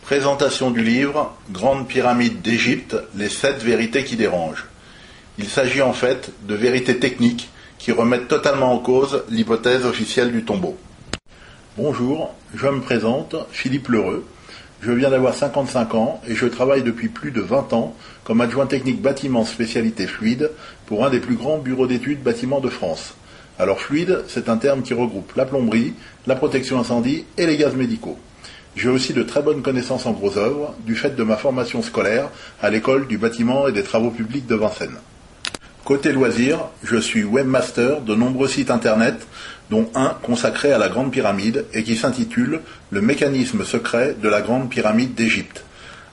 Présentation du livre « Grande pyramide d'Égypte, les 7 vérités qui dérangent ». Il s'agit en fait de vérités techniques qui remettent totalement en cause l'hypothèse officielle du tombeau. Bonjour, je me présente, Philippe Lheureux. Je viens d'avoir 55 ans et je travaille depuis plus de 20 ans comme adjoint technique bâtiment spécialité fluide pour un des plus grands bureaux d'études bâtiments de France. Alors fluide, c'est un terme qui regroupe la plomberie, la protection incendie et les gaz médicaux. J'ai aussi de très bonnes connaissances en gros œuvres, du fait de ma formation scolaire à l'école du bâtiment et des travaux publics de Vincennes. Côté loisirs, je suis webmaster de nombreux sites internet, dont un consacré à la Grande Pyramide et qui s'intitule « Le mécanisme secret de la Grande Pyramide d'Égypte ».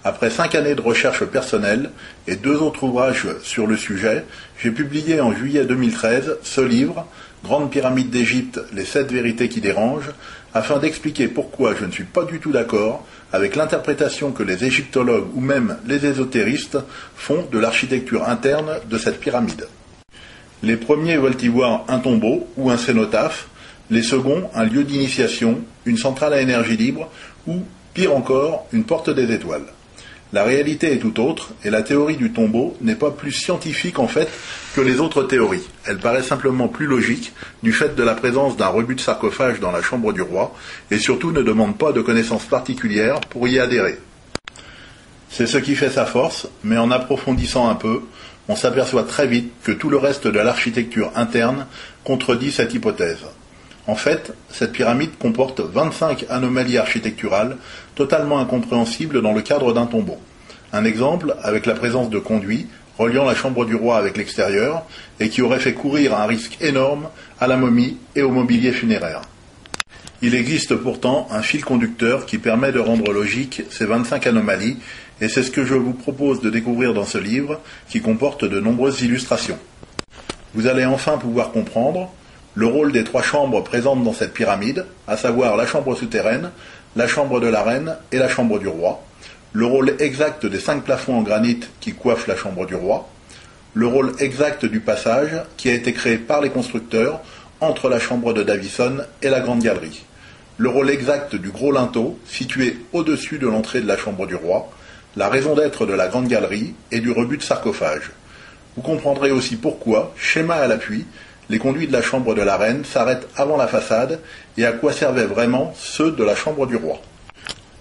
Après 5 années de recherche personnelle et 2 autres ouvrages sur le sujet, j'ai publié en juillet 2013 ce livre « Grande Pyramide d'Égypte, les 7 vérités qui dérangent », afin d'expliquer pourquoi je ne suis pas du tout d'accord avec l'interprétation que les égyptologues ou même les ésotéristes font de l'architecture interne de cette pyramide. Les premiers veulent y voir un tombeau ou un cénotaphe, les seconds un lieu d'initiation, une centrale à énergie libre ou, pire encore, une porte des étoiles. La réalité est tout autre et la théorie du tombeau n'est pas plus scientifique en fait que les autres théories. Elle paraît simplement plus logique du fait de la présence d'un rebut de sarcophage dans la chambre du roi et surtout ne demande pas de connaissances particulières pour y adhérer. C'est ce qui fait sa force, mais en approfondissant un peu, on s'aperçoit très vite que tout le reste de l'architecture interne contredit cette hypothèse. En fait, cette pyramide comporte 25 anomalies architecturales totalement incompréhensibles dans le cadre d'un tombeau. Un exemple avec la présence de conduits reliant la chambre du roi avec l'extérieur et qui aurait fait courir un risque énorme à la momie et au mobilier funéraire. Il existe pourtant un fil conducteur qui permet de rendre logique ces 25 anomalies et c'est ce que je vous propose de découvrir dans ce livre qui comporte de nombreuses illustrations. Vous allez enfin pouvoir comprendre le rôle des 3 chambres présentes dans cette pyramide, à savoir la chambre souterraine, la chambre de la reine et la chambre du roi, le rôle exact des 5 plafonds en granit qui coiffent la chambre du roi, le rôle exact du passage qui a été créé par les constructeurs entre la chambre de Davison et la grande galerie, le rôle exact du gros linteau situé au-dessus de l'entrée de la chambre du roi, la raison d'être de la grande galerie et du rebut de sarcophage. Vous comprendrez aussi pourquoi, schéma à l'appui, les conduits de la chambre de la reine s'arrêtent avant la façade et à quoi servaient vraiment ceux de la chambre du roi.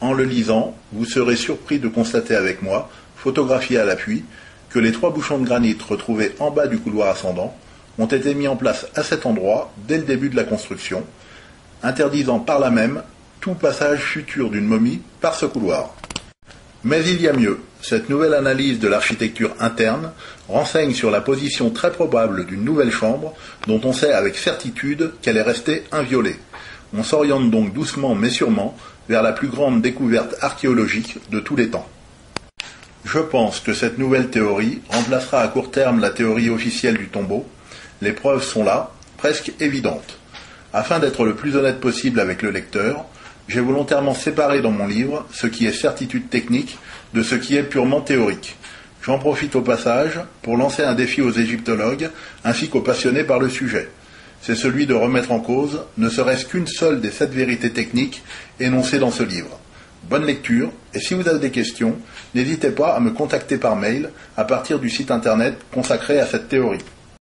En le lisant, vous serez surpris de constater avec moi, photographié à l'appui, que les 3 bouchons de granit retrouvés en bas du couloir ascendant ont été mis en place à cet endroit dès le début de la construction, interdisant par là même tout passage futur d'une momie par ce couloir. Mais il y a mieux. Cette nouvelle analyse de l'architecture interne renseigne sur la position très probable d'une nouvelle chambre dont on sait avec certitude qu'elle est restée inviolée. On s'oriente donc doucement mais sûrement vers la plus grande découverte archéologique de tous les temps. Je pense que cette nouvelle théorie remplacera à court terme la théorie officielle du tombeau. Les preuves sont là, presque évidentes. Afin d'être le plus honnête possible avec le lecteur, j'ai volontairement séparé dans mon livre ce qui est certitude technique de ce qui est purement théorique. J'en profite au passage pour lancer un défi aux égyptologues ainsi qu'aux passionnés par le sujet. C'est celui de remettre en cause ne serait-ce qu'une seule des 7 vérités techniques énoncées dans ce livre. Bonne lecture, et si vous avez des questions, n'hésitez pas à me contacter par mail à partir du site internet consacré à cette théorie.